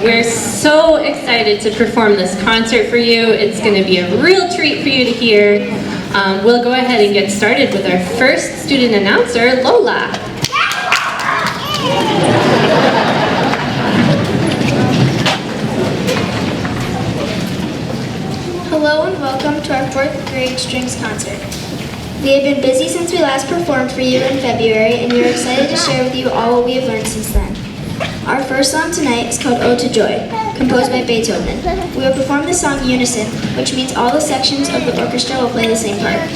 We're so excited to perform this concert for you. It's going to be a real treat for you to hear. We'll go ahead and get started with our first student announcer, Lola. Hello and welcome to our 4th grade strings concert. We have been busy since we last performed for you in February, and we are excited to share with you all what we have learned since then. Our first song tonight is called Ode to Joy, composed by Beethoven. We will perform the song unison, which means all the sections of the orchestra will play the same part.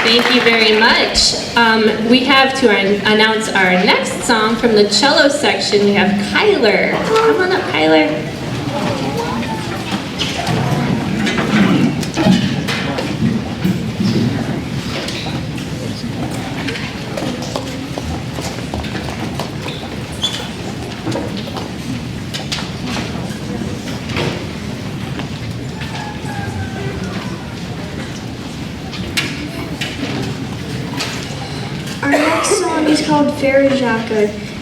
Thank you very much. We have to announce our next song from the cello section. We have Kyler. Come on up, Kyler. Our next song is called FRES.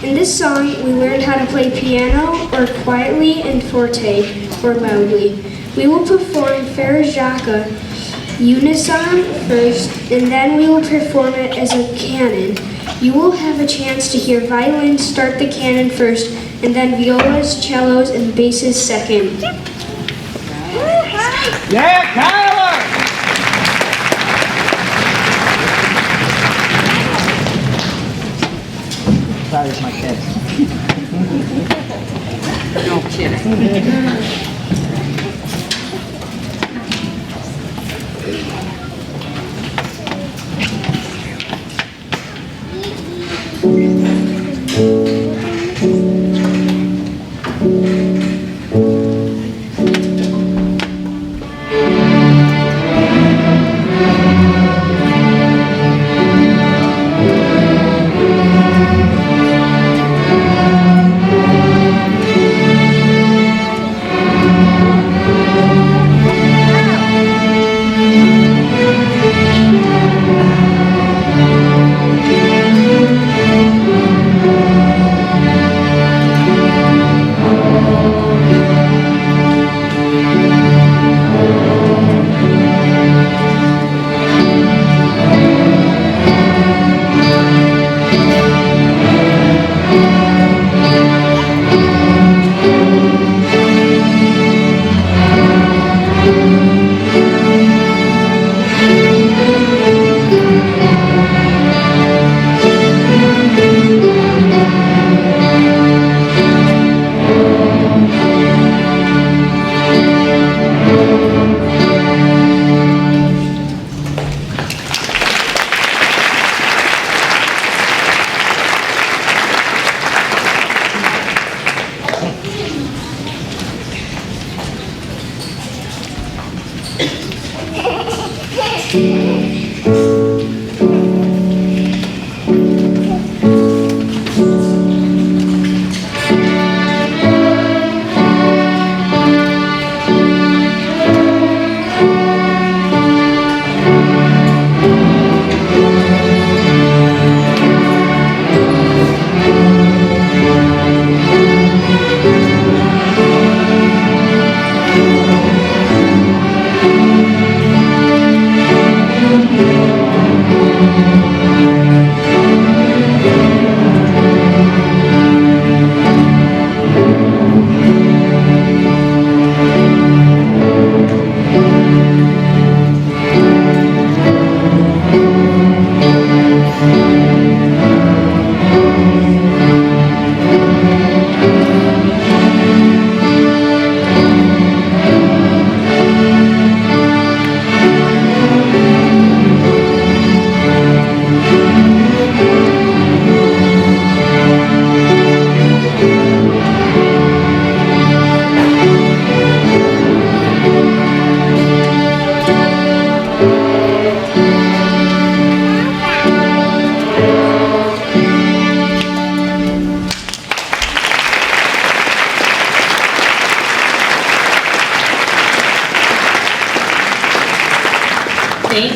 In this song, we learned how to play piano or quietly and forte or loudly. We will perform FRES unison first, and then we will perform it as a canon. You will have a chance to hear violins start the canon first, and then violas, cellos, and basses second. Yeah, Kyler! Sorry, it's my kid. No kidding.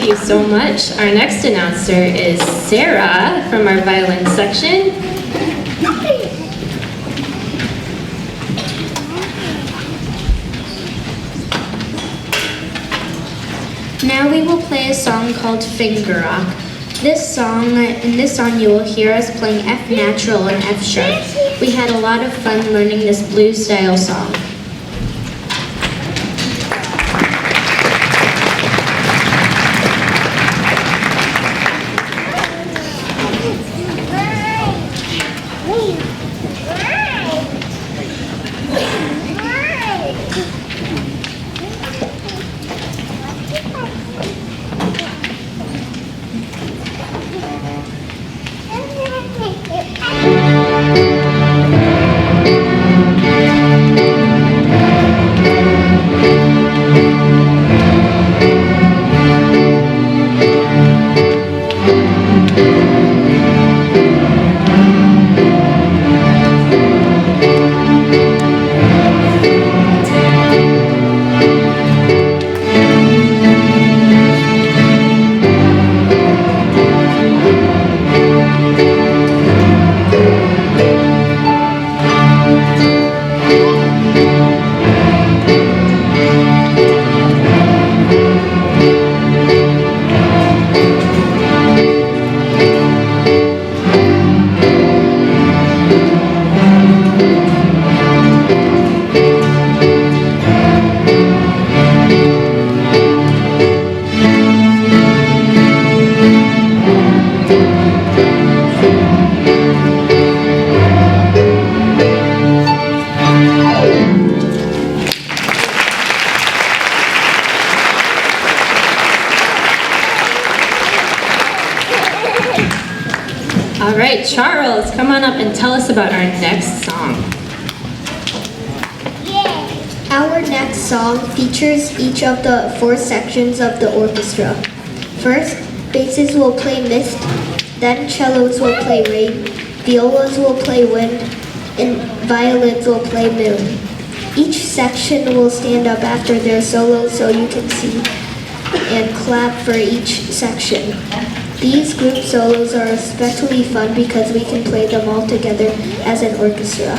you so much. Our next announcer is Sarah from our violin section. Now we will play a song called Finger Rock. In this song you will hear us playing F natural and F sharp. We had a lot of fun learning this blues style song. All right, Charles, come on up and tell us about our next song. Our next song features each of the 4 sections of the orchestra. First, basses will play Mist, then cellos will play Rain, violas will play Wind, and violins will play Moon. Each section will stand up after their solo so you can see and clap for each section. These group solos are especially fun because we can play them all together as an orchestra.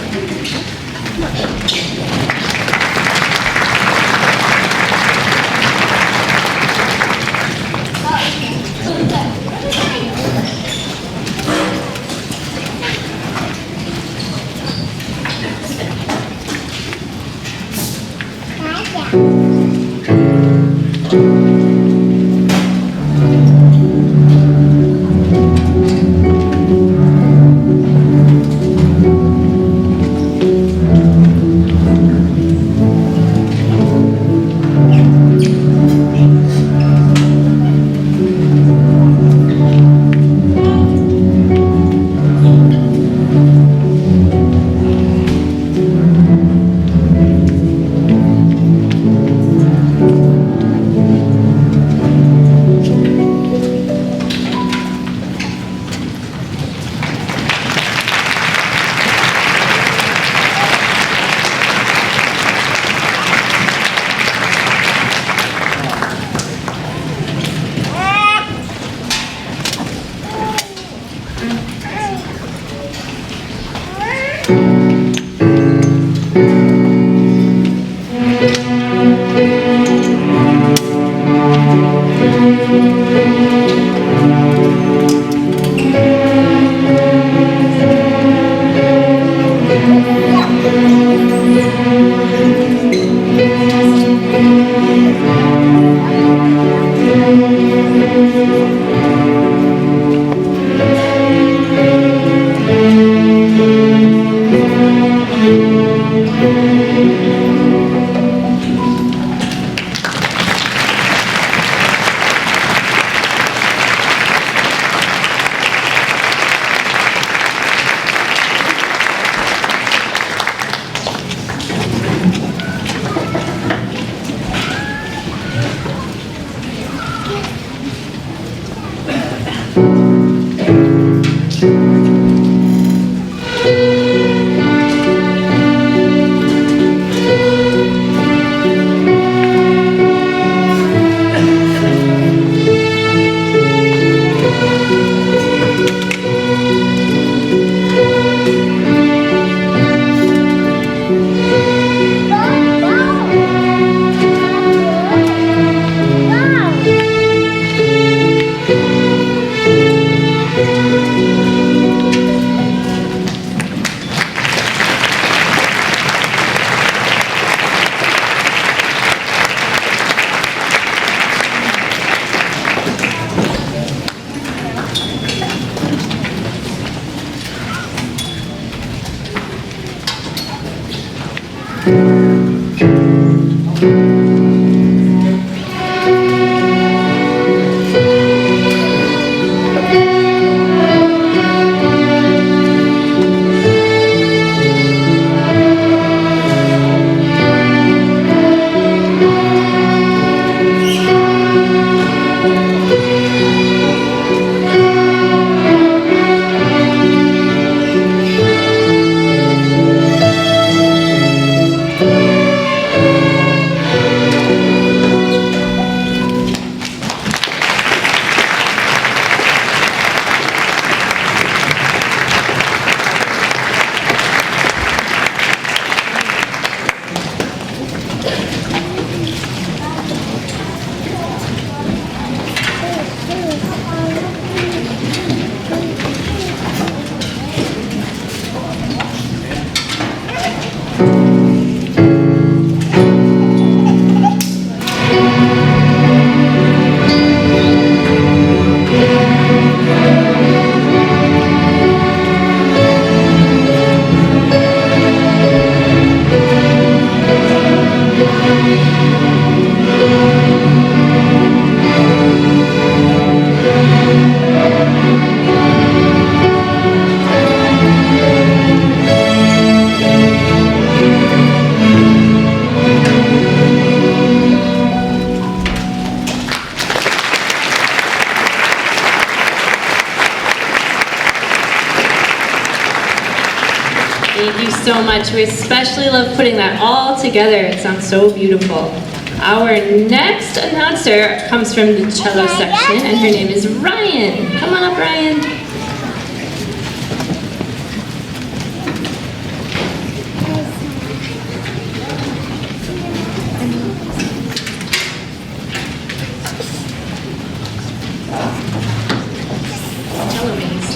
Thank you so much. We especially love putting that all together. It sounds so beautiful. Our next announcer comes from the cello section, and her name is Ryan. Come on up, Ryan. Cello wings.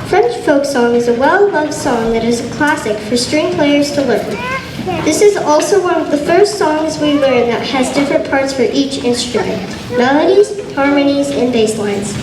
French folk song is a well-loved song that is a classic for string players to learn. This is also one of the first songs we learned that has different parts for each instrument: melodies, harmonies, and bass lines.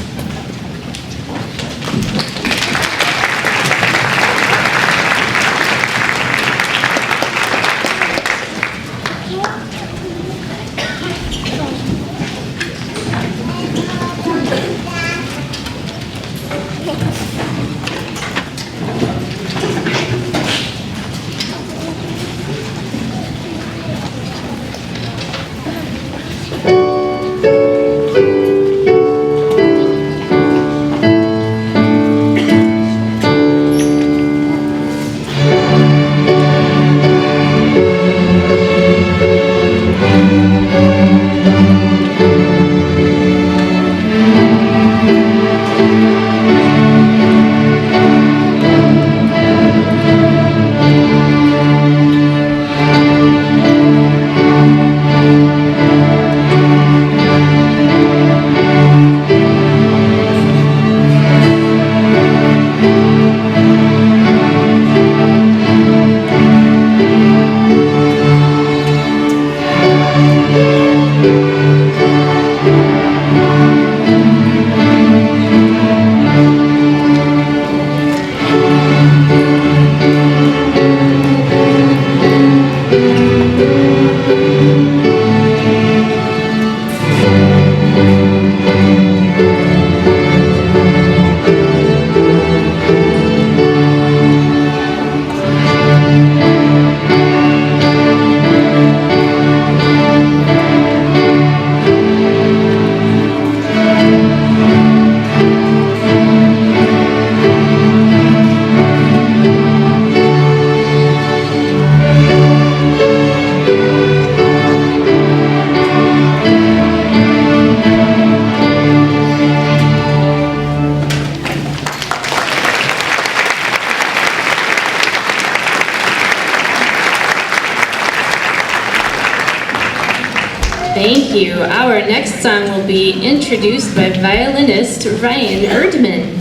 Thank you. Our next song will be introduced by violinist Ryan Erdman.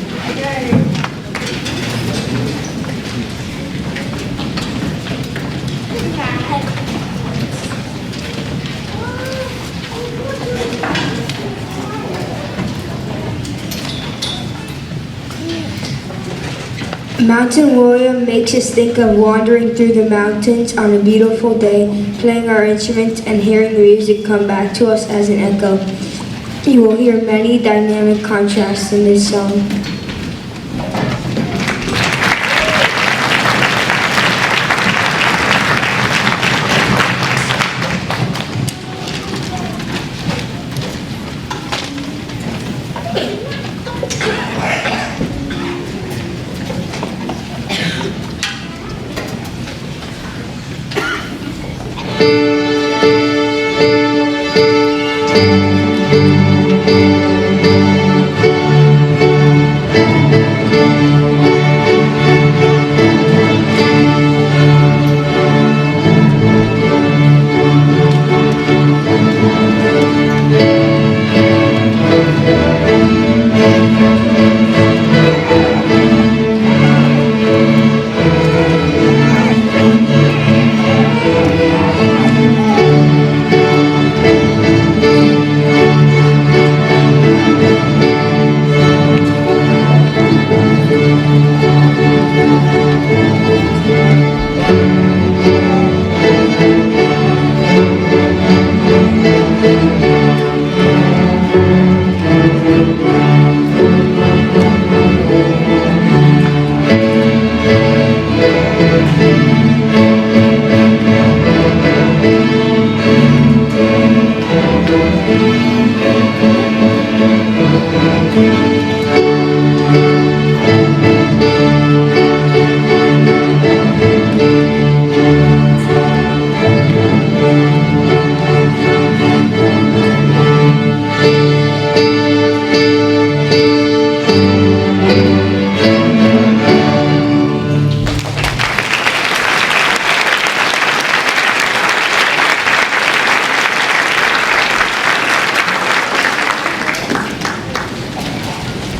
Mountain Warrior makes us think of wandering through the mountains on a beautiful day, playing our instruments and hearing the music come back to us as an echo. You will hear many dynamic contrasts in this song.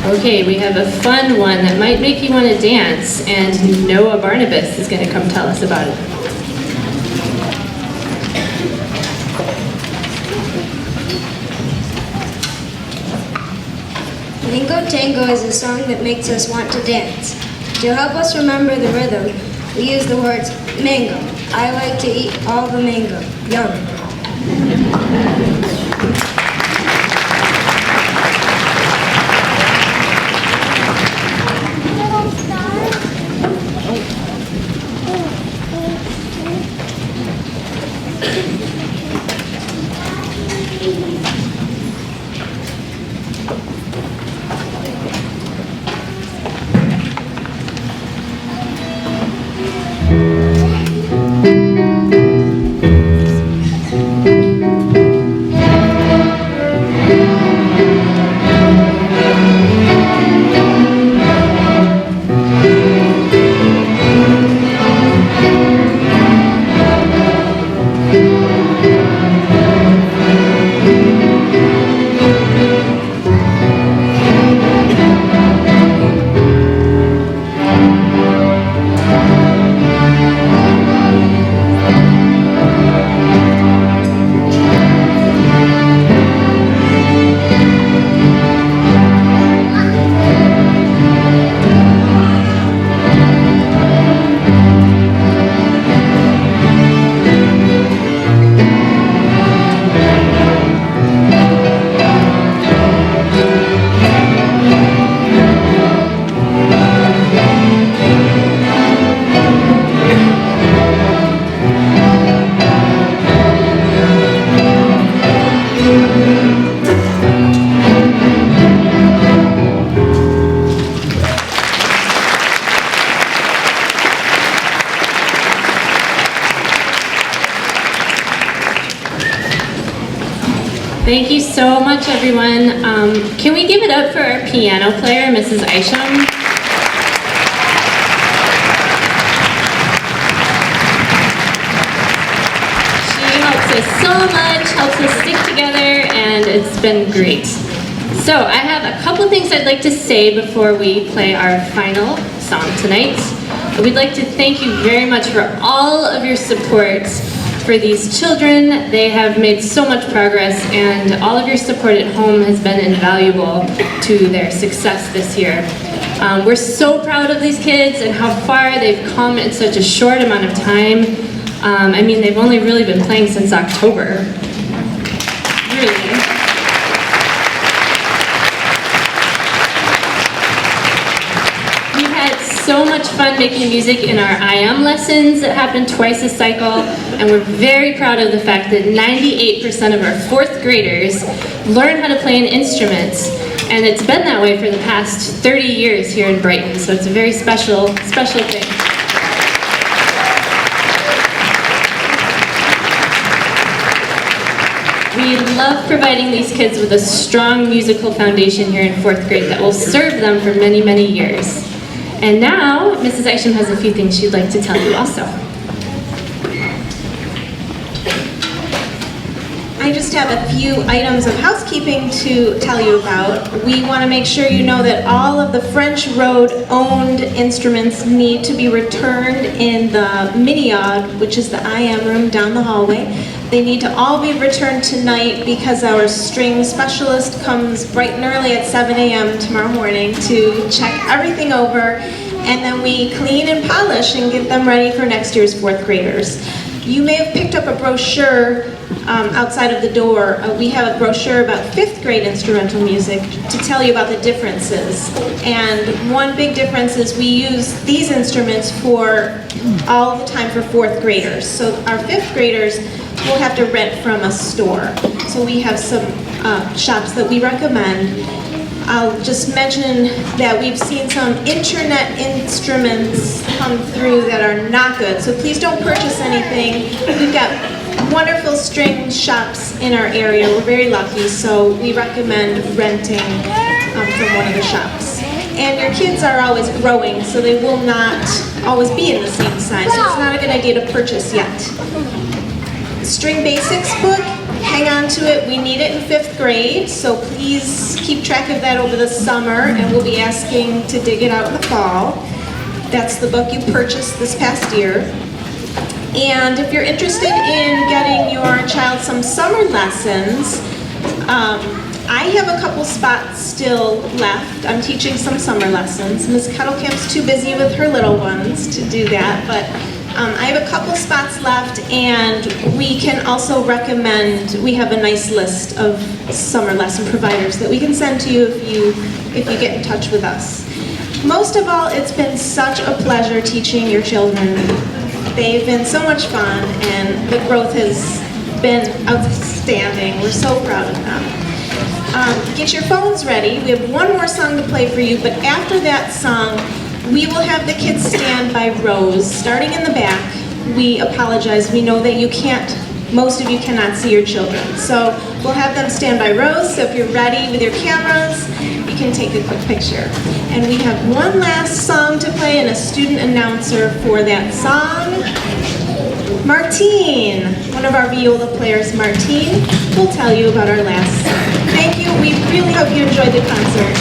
Okay, we have a fun one that might make you want to dance, and Noah Barnabas is going to come tell us about it. Mango Tango is a song that makes us want to dance. To help us remember the rhythm, we use the words mango. I like to eat all the mango. Yum. Thank you so much, everyone. Can we give it up for our piano player, Mrs. Isham? She helps us so much, helps us stick together, and it's been great. So I have a couple things I'd like to say before we play our final song tonight. We'd like to thank you very much for all of your support for these children. They have made so much progress, and all of your support at home has been invaluable to their success this year. We're so proud of these kids and how far they've come in such a short amount of time. I mean, they've only really been playing since October. Really. So much fun making music in our IM lessons that happen twice a cycle, and we're very proud of the fact that 98% of our 4th graders learn how to play an instrument, and it's been that way for the past 30 years here in Brighton, so it's a very special thing. We love providing these kids with a strong musical foundation here in 4th grade that will serve them for many, many years. And now, Mrs. Isham has a few things she'd like to tell you also. I just have a few items of housekeeping to tell you about. We want to make sure you know that all of the French Road owned instruments need to be returned in the mini-yard, which is the IM room down the hallway. They need to all be returned tonight because our string specialist comes bright and early at 7 a.m. tomorrow morning to check everything over, and then we clean and polish and get them ready for next year's 4th graders. You may have picked up a brochure outside of the door. We have a brochure about 5th grade instrumental music to tell you about the differences. And one big difference is we use these instruments for all the time for 4th graders. So our 5th graders will have to rent from a store. So we have some shops that we recommend. I'll just mention that we've seen some internet instruments come through that are not good, so please don't purchase anything. We've got wonderful string shops in our area. We're very lucky, so we recommend renting from one of the shops. And your kids are always growing, so they will not always be in the same size, so it's not a good idea to purchase yet. String Basics book hang on to it. We need it in 5th grade, so please keep track of that over the summer, and we'll be asking to dig it out in the fall. That's the book you purchased this past year. And if you're interested in getting your child some summer lessons, I have a couple spots still left. I'm teaching some summer lessons. Ms. Kettlecamp's too busy with her little ones to do that, but I have a couple spots left, and we can also recommend, we have a nice list of summer lesson providers that we can send to you if you get in touch with us. Most of all, it's been such a pleasure teaching your children. They've been so much fun, and the growth has been outstanding. We're so proud of them. Get your phones ready. We have one more song to play for you, but after that song, we will have the kids stand by rows, starting in the back. We apologize. We know that you can't, most of you cannot see your children. So we'll have them stand by rows, so if you're ready with your cameras, you can take a quick picture. And we have one last song to play and a student announcer for that song. Martine, one of our viola players, Martine, will tell you about our last song. Thank you. We really hope you enjoyed the concert.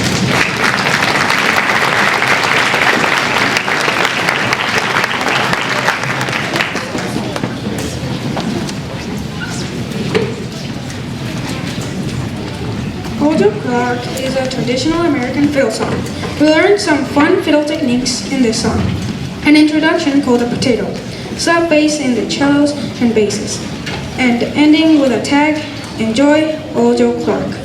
Hold Your Clock is a traditional American fiddle song. We learned some fun fiddle techniques in this song. An introduction called a potato, sub bass in the cellos and basses, and ending with a tag, Enjoy Hold Your Clock.